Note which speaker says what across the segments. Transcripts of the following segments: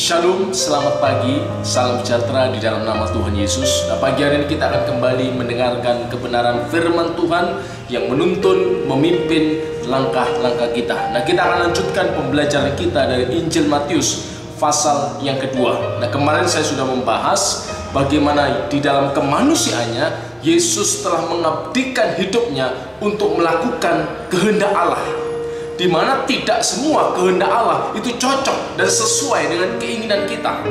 Speaker 1: Shalom, selamat pagi, salam sejahtera di dalam nama Tuhan Yesus. Nah, pagi hari ini kita akan kembali mendengarkan kebenaran firman Tuhan yang menuntun, memimpin langkah-langkah kita. Nah, kita akan lanjutkan pembelajaran kita dari Injil Matius pasal yang kedua. Nah, kemarin saya sudah membahas bagaimana di dalam kemanusiaannya Yesus telah mengabdikan hidupnya untuk melakukan kehendak Allah, di mana tidak semua kehendak Allah itu cocok dan sesuai dengan keinginan kita.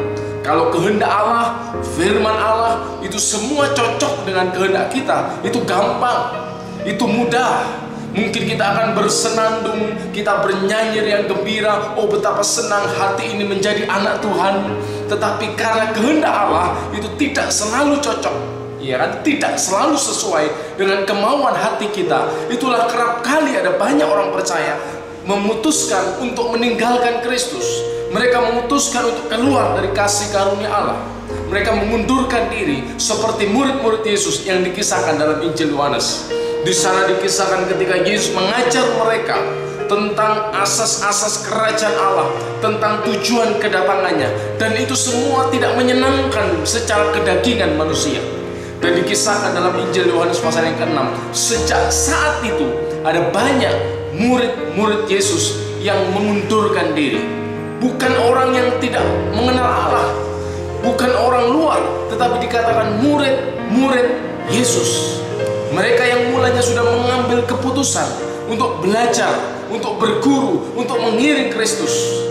Speaker 1: Kalau kehendak Allah, firman Allah itu semua cocok dengan kehendak kita, itu gampang, itu mudah. Mungkin kita akan bersenandung, kita bernyanyi yang gembira, oh betapa senang hati ini menjadi anak Tuhan. Tetapi karena kehendak Allah itu tidak selalu cocok, ya kan? Tidak selalu sesuai dengan kemauan hati kita. Itulah kerap kali ada banyak orang percaya memutuskan untuk meninggalkan Kristus. Mereka memutuskan untuk keluar dari kasih karunia Allah. Mereka mengundurkan diri seperti murid-murid Yesus yang dikisahkan dalam Injil Yohanes. Di sana dikisahkan ketika Yesus mengajar mereka tentang asas-asas kerajaan Allah, tentang tujuan kedatangannya, dan itu semua tidak menyenangkan secara kedagingan manusia. Dan dikisahkan dalam Injil Yohanes pasal yang ke-6, sejak saat itu ada banyak murid-murid Yesus yang mengundurkan diri. Bukan orang yang tidak mengenal Allah, bukan orang luar, tetapi dikatakan murid-murid Yesus. Mereka yang mulanya sudah mengambil keputusan untuk belajar, untuk berguru, untuk mengiring Kristus.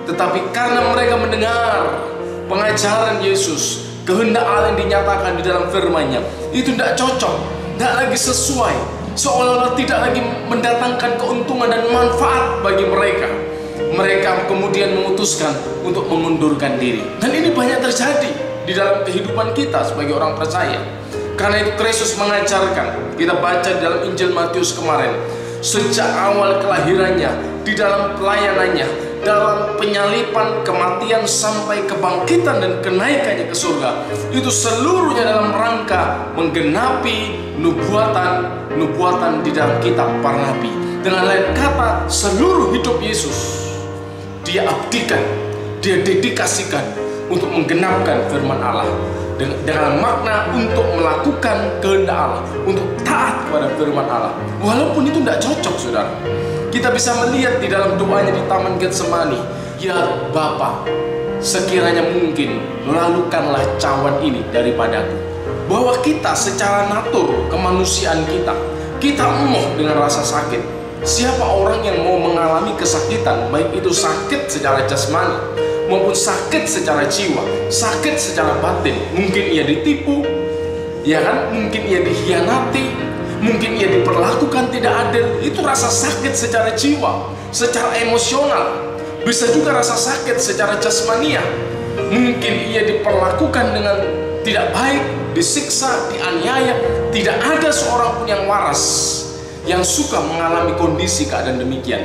Speaker 1: Tetapi karena mereka mendengar pengajaran Yesus, kehendak Allah yang dinyatakan di dalam firman-Nya, itu tidak cocok, tidak lagi sesuai, seolah-olah tidak lagi mendatangkan keuntungan dan manfaat bagi mereka. Mereka kemudian memutuskan untuk mengundurkan diri. Dan ini banyak terjadi di dalam kehidupan kita sebagai orang percaya. Karena itu Kristus mengajarkan, kita baca di dalam Injil Matius kemarin, sejak awal kelahirannya, di dalam pelayanannya, dalam penyalipan, kematian, sampai kebangkitan dan kenaikannya ke surga, itu seluruhnya dalam rangka menggenapi nubuatan di dalam kitab para nabi. Dengan lain kata, seluruh hidup Yesus dia abdikan, dia dedikasikan untuk menggenapkan firman Allah, dengan makna untuk melakukan kehendak Allah, untuk taat kepada firman Allah. Walaupun itu tidak cocok, saudara. Kita bisa melihat di dalam doanya di Taman Getsemani, ya Bapa, sekiranya mungkin lalukanlah cawan ini daripadaku. Bahwa kita secara natur kemanusiaan kita emoh dengan rasa sakit. Siapa orang yang mau mengalami kesakitan, baik itu sakit secara jasmani maupun sakit secara jiwa, sakit secara batin. Mungkin ia ditipu, ya kan? Mungkin ia dikhianati, mungkin ia diperlakukan tidak adil. Itu rasa sakit secara jiwa, secara emosional. Bisa juga rasa sakit secara jasmania. Mungkin ia diperlakukan dengan tidak baik, disiksa, dianiaya. Tidak ada seorang pun yang waras yang suka mengalami kondisi keadaan demikian.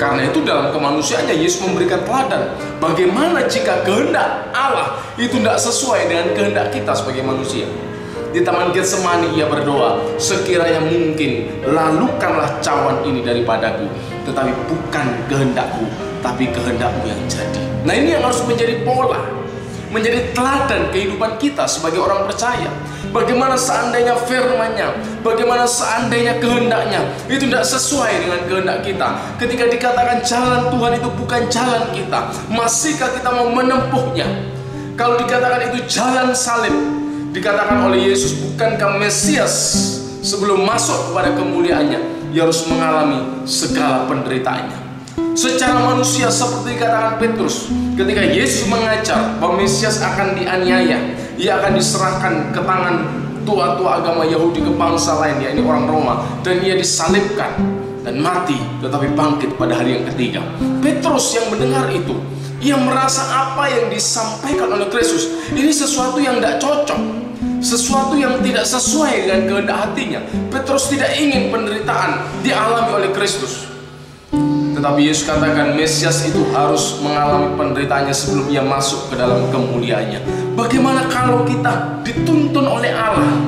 Speaker 1: Karena itu dalam kemanusiaannya Yesus memberikan teladan bagaimana jika kehendak Allah itu tidak sesuai dengan kehendak kita sebagai manusia. Di Taman Getsemani ia berdoa, sekiranya mungkin lalukanlah cawan ini daripadaku, tetapi bukan kehendakku, tapi kehendakmu yang jadi. Nah, ini yang harus menjadi pola, menjadi teladan kehidupan kita sebagai orang percaya. Bagaimana seandainya firman-Nya, bagaimana seandainya kehendaknya itu tidak sesuai dengan kehendak kita. Ketika dikatakan jalan Tuhan itu bukan jalan kita, masihkah kita mau menempuhnya? Kalau dikatakan itu jalan salib, dikatakan oleh Yesus, bukankah Mesias sebelum masuk kepada kemuliaannya, ia harus mengalami segala penderitaannya. Secara manusia seperti dikatakan Petrus, ketika Yesus mengajar bahwa Mesias akan dianiaya, ia akan diserahkan ke tangan tua-tua agama Yahudi, ke bangsa lain, yakni orang Roma, dan ia disalibkan dan mati, tetapi bangkit pada hari yang ketiga. Petrus yang mendengar itu, ia merasa apa yang disampaikan oleh Kristus ini sesuatu yang tidak cocok, sesuatu yang tidak sesuai dengan kehendak hatinya. Petrus tidak ingin penderitaan dialami oleh Kristus. Tetapi Yesus katakan Mesias itu harus mengalami penderitaannya sebelum ia masuk ke dalam kemuliaannya. Bagaimana kalau kita dituntun oleh Allah,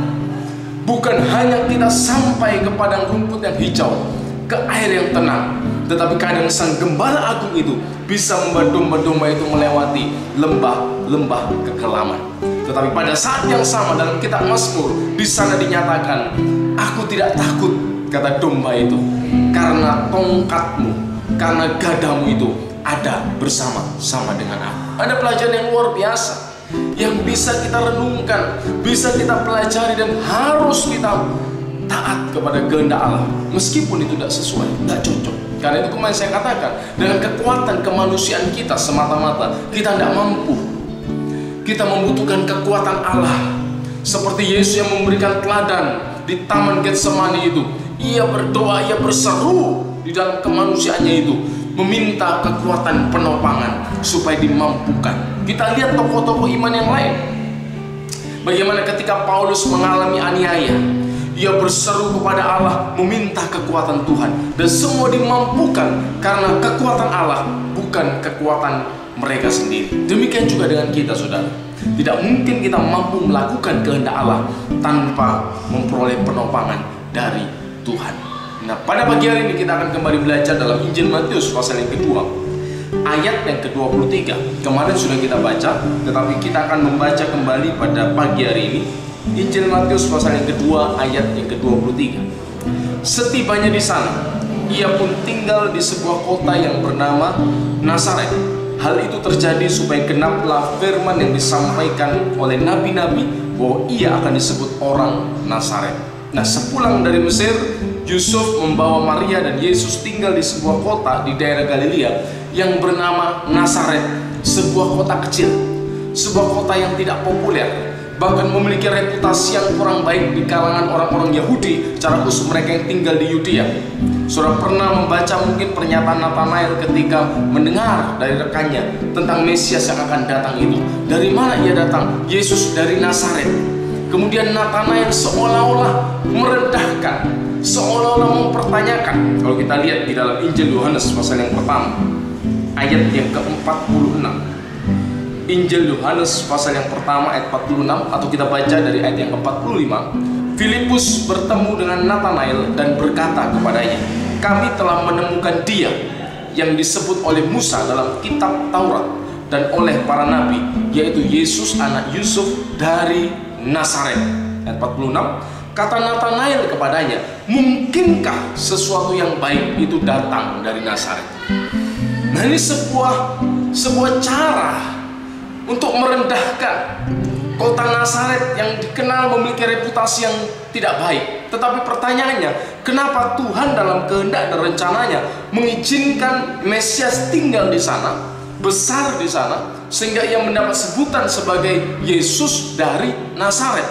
Speaker 1: bukan hanya kita sampai ke padang rumput yang hijau, ke air yang tenang, Tetapi kadang sang gembala agung itu bisa membawa domba-domba itu melewati lembah-lembah kekelaman. Tetapi pada saat yang sama dalam kitab Mazmur, di sana dinyatakan, aku tidak takut, kata domba itu, karena tongkatmu, karena gadamu itu ada bersama-sama dengan aku. Ada pelajaran yang luar biasa yang bisa kita renungkan, bisa kita pelajari, dan harus kita taat kepada kehendak Allah, meskipun itu tidak sesuai, tidak cocok. Karena itu kemarin saya katakan, dengan kekuatan kemanusiaan kita semata-mata kita tidak mampu. Kita membutuhkan kekuatan Allah. Seperti Yesus yang memberikan teladan di Taman Getsemani itu, ia berdoa, ia berseru di dalam kemanusiaannya itu, meminta kekuatan penopangan supaya dimampukan. Kita lihat tokoh-tokoh iman yang lain, bagaimana ketika Paulus mengalami aniaya, ia berseru kepada Allah, meminta kekuatan Tuhan, dan semua dimampukan karena kekuatan Allah, bukan kekuatan mereka sendiri. Demikian juga dengan kita, saudara. Tidak mungkin kita mampu melakukan kehendak Allah tanpa memperoleh penopangan dari Tuhan. Nah, pada pagi hari ini kita akan kembali belajar dalam Injil Matius pasal yang kedua, ayat yang ke-23. Kemarin sudah kita baca, tetapi kita akan membaca kembali pada pagi hari ini. Injil Matius pasal yang kedua, ayat yang ke-23. Setibanya di sana, ia pun tinggal di sebuah kota yang bernama Nazaret. Hal itu terjadi supaya genaplah firman yang disampaikan oleh nabi-nabi bahwa ia akan disebut orang Nazaret. Nah, sepulang dari Mesir, Yusuf membawa Maria dan Yesus tinggal di sebuah kota di daerah Galilea yang bernama Nazaret, sebuah kota kecil, sebuah kota yang tidak populer, bahkan memiliki reputasi yang kurang baik di kalangan orang-orang Yahudi, secara khusus mereka yang tinggal di Yudea. Saudara pernah membaca mungkin pernyataan Nathanael ketika mendengar dari rekannya tentang Mesias yang akan datang itu. Dari mana ia datang? Yesus dari Nazaret. Kemudian Nathanael seolah-olah merendahkan, seolah-olah mempertanyakan. Kalau kita lihat di dalam Injil Yohanes pasal yang pertama, ayat yang ke-46. Injil Yohanes pasal yang pertama ayat 46, atau kita baca dari ayat yang ke-45. Filipus bertemu dengan Nathanael dan berkata kepadanya, kami telah menemukan dia yang disebut oleh Musa dalam kitab Taurat dan oleh para nabi, yaitu Yesus anak Yusuf dari Nazaret. Ayat 46, kata Nathanael kepadanya, mungkinkah sesuatu yang baik itu datang dari Nazaret? Nah, ini sebuah cara untuk merendahkan kota Nazaret yang dikenal memiliki reputasi yang tidak baik. Tetapi pertanyaannya, kenapa Tuhan dalam kehendak dan rencananya mengizinkan Mesias tinggal di sana, besar di sana, sehingga ia mendapat sebutan sebagai Yesus dari Nazaret?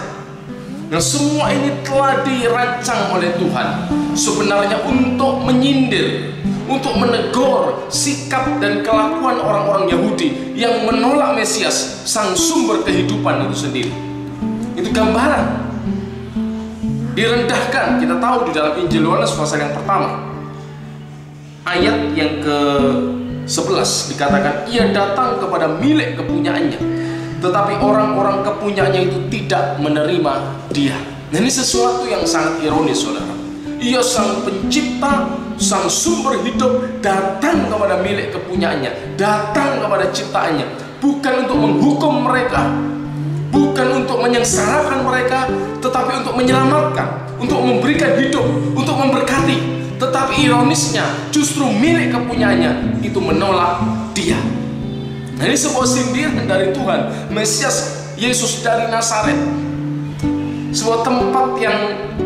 Speaker 1: Nah, semua ini telah dirancang oleh Tuhan sebenarnya untuk menyindir, untuk menegur sikap dan kelakuan orang-orang Yahudi yang menolak Mesias, sang sumber kehidupan itu sendiri. Itu gambaran direndahkan. Kita tahu di dalam Injil Yohanes pasal yang pertama, ayat yang ke-11 dikatakan, ia datang kepada milik kepunyaannya, tetapi orang-orang kepunyaannya itu tidak menerima dia. Nah, ini sesuatu yang sangat ironis, saudara. Ia sang pencipta, sang sumber hidup, datang kepada milik kepunyaannya, datang kepada ciptaannya, bukan untuk menghukum mereka, bukan untuk menyengsarakan mereka, tetapi untuk menyelamatkan, untuk memberikan hidup, untuk memberkati. Tetapi ironisnya, justru milik kepunyaannya itu menolak dia. Nah, ini sebuah sindiran dari Tuhan, Mesias Yesus dari Nazaret. Sebuah tempat yang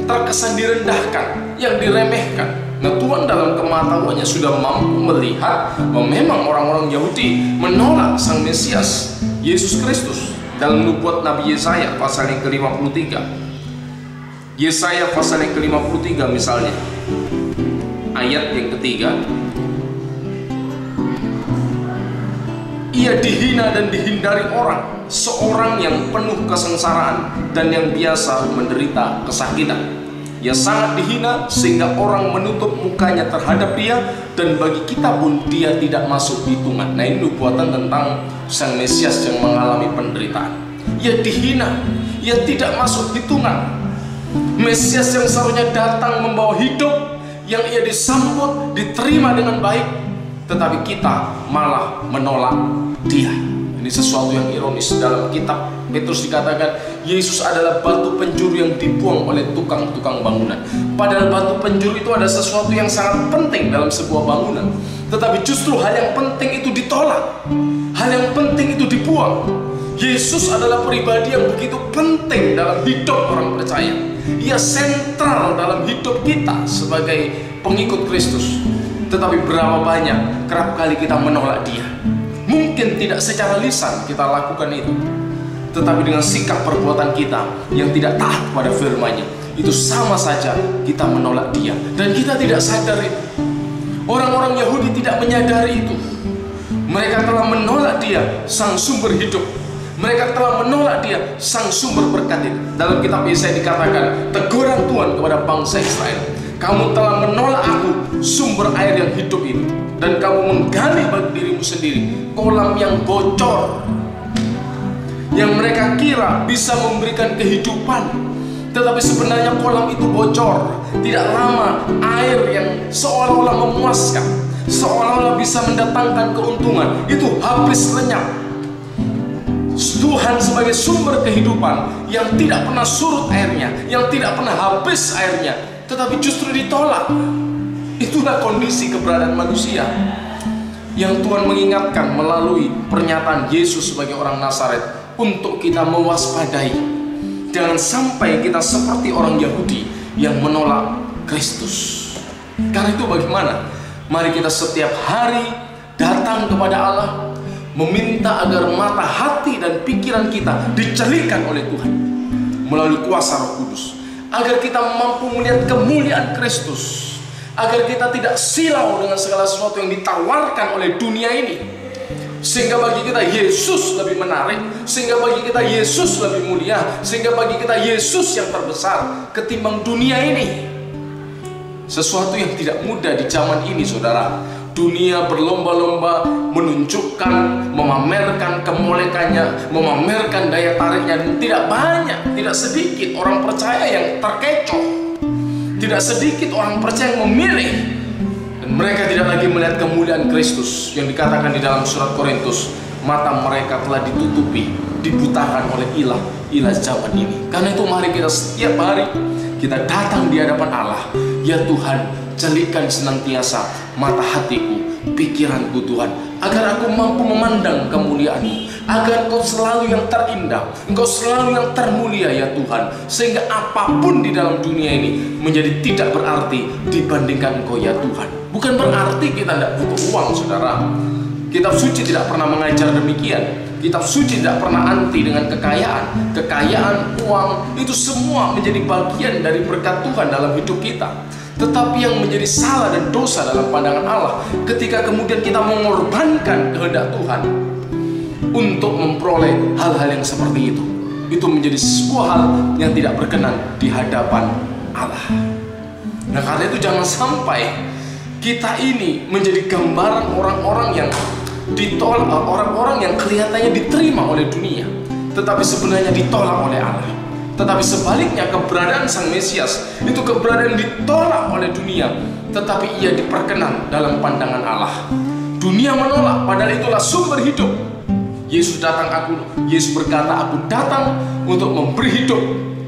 Speaker 1: terkesan direndahkan, yang diremehkan. Nah, Tuhan dalam kematahuannya sudah mampu melihat bahwa memang orang-orang Yahudi menolak sang Mesias Yesus Kristus. Dalam nubuat Nabi Yesaya pasal yang ke-53, Yesaya pasal yang ke-53 misalnya, ayat yang ketiga, ia dihina dan dihindari orang, seorang yang penuh kesengsaraan dan yang biasa menderita kesakitan. Ia sangat dihina sehingga orang menutup mukanya terhadap dia, dan bagi kita pun dia tidak masuk hitungan. Nah, ini nubuatan tentang sang Mesias yang mengalami penderitaan. Ia dihina, ia tidak masuk hitungan. Mesias yang seharusnya datang membawa hidup, yang ia disambut, diterima dengan baik, tetapi kita malah menolak dia. Ini sesuatu yang ironis. Dalam kitab Petrus dikatakan Yesus adalah batu penjuru yang dibuang oleh tukang-tukang bangunan. Padahal batu penjuru itu ada sesuatu yang sangat penting dalam sebuah bangunan, tetapi justru hal yang penting itu ditolak, hal yang penting itu dibuang. Yesus adalah pribadi yang begitu penting dalam hidup orang percaya. Ia sentral dalam hidup kita sebagai pengikut Kristus. Tetapi berapa banyak kerap kali kita menolak dia. Mungkin tidak secara lisan kita lakukan itu, tetapi dengan sikap perbuatan kita yang tidak taat pada firman-Nya, itu sama saja kita menolak dia. Dan kita tidak sadar itu. Orang-orang Yahudi tidak menyadari itu. Mereka telah menolak dia, sang sumber hidup. Mereka telah menolak dia, sang sumber berkat itu. Dalam kitab Yesaya dikatakan, teguran Tuhan kepada bangsa Israel, kamu telah menolak aku, sumber air yang hidup ini, dan kamu menggali bagi dirimu sendiri kolam yang bocor, yang mereka kira bisa memberikan kehidupan, tetapi sebenarnya kolam itu bocor. Tidak lama air yang seolah-olah memuaskan, seolah-olah bisa mendatangkan keuntungan, itu habis lenyap. Tuhan sebagai sumber kehidupan yang tidak pernah surut airnya, yang tidak pernah habis airnya, tetapi justru ditolak. Itulah kondisi keberadaan manusia yang Tuhan mengingatkan melalui pernyataan Yesus sebagai orang Nazaret untuk kita mewaspadai. Jangan sampai kita seperti orang Yahudi yang menolak Kristus. Karena itu bagaimana? Mari kita setiap hari datang kepada Allah, meminta agar mata hati dan pikiran kita dicelikkan oleh Tuhan melalui kuasa Roh Kudus, agar kita mampu melihat kemuliaan Kristus, agar kita tidak silau dengan segala sesuatu yang ditawarkan oleh dunia ini, sehingga bagi kita Yesus lebih menarik, sehingga bagi kita Yesus lebih mulia, sehingga bagi kita Yesus yang terbesar ketimbang dunia ini. Sesuatu yang tidak mudah di zaman ini, saudara. Dunia berlomba-lomba menunjukkan, memamerkan kemolekannya, memamerkan daya tariknya. Dan tidak banyak, tidak sedikit orang percaya yang terkecoh. Tidak sedikit orang percaya yang memilih. Dan mereka tidak lagi melihat kemuliaan Kristus yang dikatakan di dalam surat Korintus, mata mereka telah ditutupi, dibutakan oleh ilah zaman ini. Karena itu mari kita setiap hari kita datang di hadapan Allah. Ya Tuhan, celikkan senantiasa mata hatiku, pikiranku Tuhan, agar aku mampu memandang kemuliaan-Mu, agar Engkau selalu yang terindah, Engkau selalu yang termulia ya Tuhan, sehingga apapun di dalam dunia ini menjadi tidak berarti dibandingkan Engkau ya Tuhan. Bukan berarti kita tidak butuh uang, saudara. Kitab suci tidak pernah mengajar demikian. Kitab suci tidak pernah anti dengan kekayaan. Kekayaan, uang, itu semua menjadi bagian dari berkat Tuhan dalam hidup kita. Tetapi yang menjadi salah dan dosa dalam pandangan Allah, ketika kemudian kita mengorbankan kehendak Tuhan untuk memperoleh hal-hal yang seperti itu menjadi sebuah hal yang tidak berkenan di hadapan Allah. Nah, karena itu jangan sampai kita ini menjadi gambaran orang-orang yang ditolak, orang-orang yang kelihatannya diterima oleh dunia, tetapi sebenarnya ditolak oleh Allah. Tetapi sebaliknya, keberadaan Sang Mesias itu keberadaan ditolak oleh dunia, tetapi ia diperkenan dalam pandangan Allah. Dunia menolak, padahal itulah sumber hidup. Yesus berkata, aku datang untuk memberi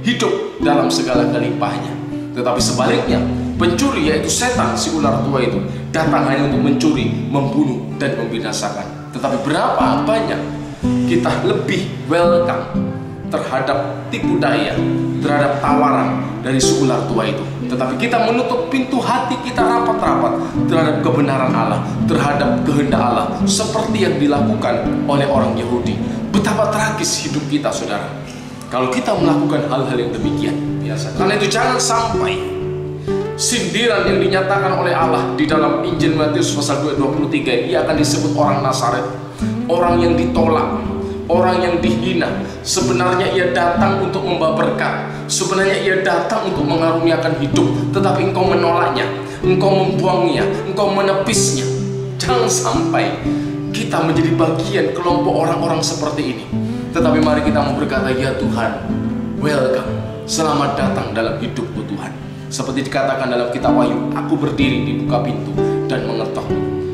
Speaker 1: hidup dalam segala kelimpahannya. Tetapi sebaliknya, pencuri, yaitu setan, si ular tua itu, datang hanya untuk mencuri, membunuh, dan membinasakan. Tetapi berapa banyak kita lebih welcome terhadap tipu daya, terhadap tawaran dari si ular tua itu. Tetapi kita menutup pintu hati kita rapat-rapat terhadap kebenaran Allah, terhadap kehendak Allah, seperti yang dilakukan oleh orang Yahudi. Betapa tragis hidup kita, saudara, kalau kita melakukan hal-hal yang demikian. Biasa. Karena itu jangan sampai sindiran yang dinyatakan oleh Allah di dalam Injil Matius pasal 2:23, ia akan disebut orang Nazaret, orang yang ditolak, orang yang dihina. Sebenarnya ia datang untuk membawa berkat, sebenarnya ia datang untuk mengaruniakan hidup, tetapi engkau menolaknya, engkau membuangnya, engkau menepisnya. Jangan sampai kita menjadi bagian kelompok orang-orang seperti ini. Tetapi mari kita mau berkata, ya Tuhan, welcome, selamat datang dalam hidupku Tuhan. Seperti dikatakan dalam kitab Wahyu, aku berdiri di buka pintu dan mengetok.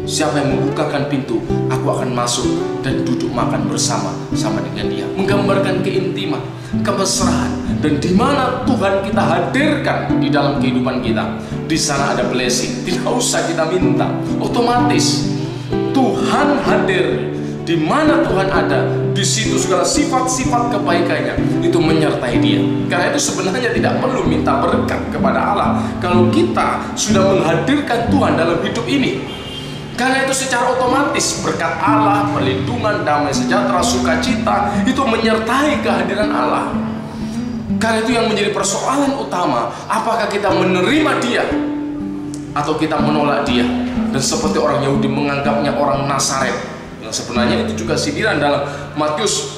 Speaker 1: Siapa yang membukakan pintu, aku akan masuk dan duduk makan bersama dengan dia. Menggambarkan keintiman, kemesraan, dan di mana Tuhan kita hadirkan di dalam kehidupan kita. Di sana ada blessing, tidak usah kita minta, otomatis Tuhan hadir. Di mana Tuhan ada, di situ segala sifat-sifat kebaikannya itu menyertai dia. Karena itu sebenarnya tidak perlu minta berkat kepada Allah kalau kita sudah menghadirkan Tuhan dalam hidup ini. Karena itu secara otomatis berkat Allah, perlindungan, damai sejahtera, sukacita itu menyertai kehadiran Allah. Karena itu yang menjadi persoalan utama, apakah kita menerima dia atau kita menolak dia. Dan seperti orang Yahudi menganggapnya orang Nazaret, yang sebenarnya itu juga sindiran dalam Matius,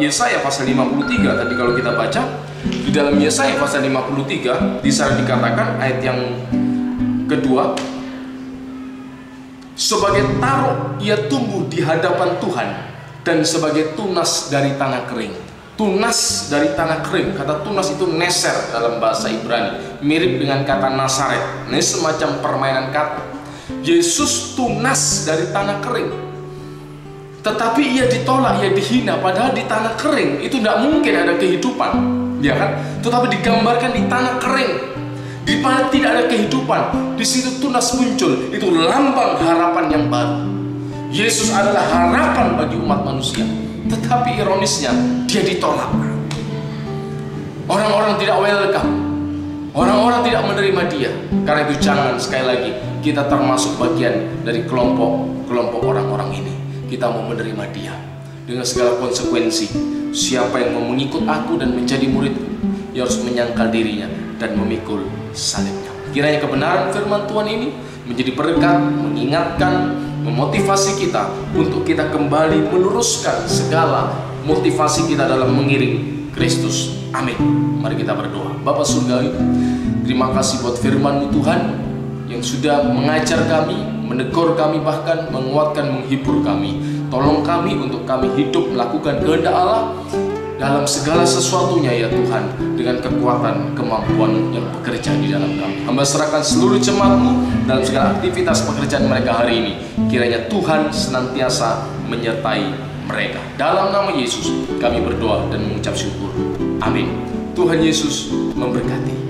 Speaker 1: Yesaya pasal 53. Tadi kalau kita baca di dalam Yesaya pasal 53, di sana dikatakan ayat yang kedua, sebagai taruk ia tumbuh di hadapan Tuhan, dan sebagai tunas dari tanah kering. Tunas dari tanah kering, kata tunas itu neser dalam bahasa Ibrani, mirip dengan kata Nazaret. Ini semacam permainan kata. Yesus tunas dari tanah kering, tetapi ia ditolak, ia dihina. Padahal di tanah kering itu tidak mungkin ada kehidupan, ya kan? Tetapi digambarkan di tanah kering, di mana tidak ada kehidupan, di situ tunas muncul. Itu lambang harapan yang baru. Yesus adalah harapan bagi umat manusia. Tetapi ironisnya, dia ditolak. Orang-orang tidak welcome, orang-orang tidak menerima dia. Karena itu jangan sekali lagi kita termasuk bagian dari kelompok orang-orang ini. Kita mau menerima dia dengan segala konsekuensi. Siapa yang mau mengikut aku dan menjadi muridku, ia harus menyangkal dirinya dan memikul salibnya. Kiranya kebenaran firman Tuhan ini menjadi berkat, mengingatkan, memotivasi kita untuk kita kembali meneruskan segala motivasi kita dalam mengiring Kristus. Amin. Mari kita berdoa. Bapa Surgawi, terima kasih buat firman-Mu Tuhan yang sudah mengajar kami, menegur kami, bahkan menguatkan, menghibur kami. Tolong kami untuk kami hidup melakukan kehendak Allah dalam segala sesuatunya ya Tuhan, dengan kekuatan, kemampuan yang bekerja di dalam kami. Hamba serahkan seluruh jemaat-Mu dalam segala aktivitas pekerjaan mereka hari ini. Kiranya Tuhan senantiasa menyertai mereka. Dalam nama Yesus kami berdoa dan mengucap syukur. Amin. Tuhan Yesus memberkati.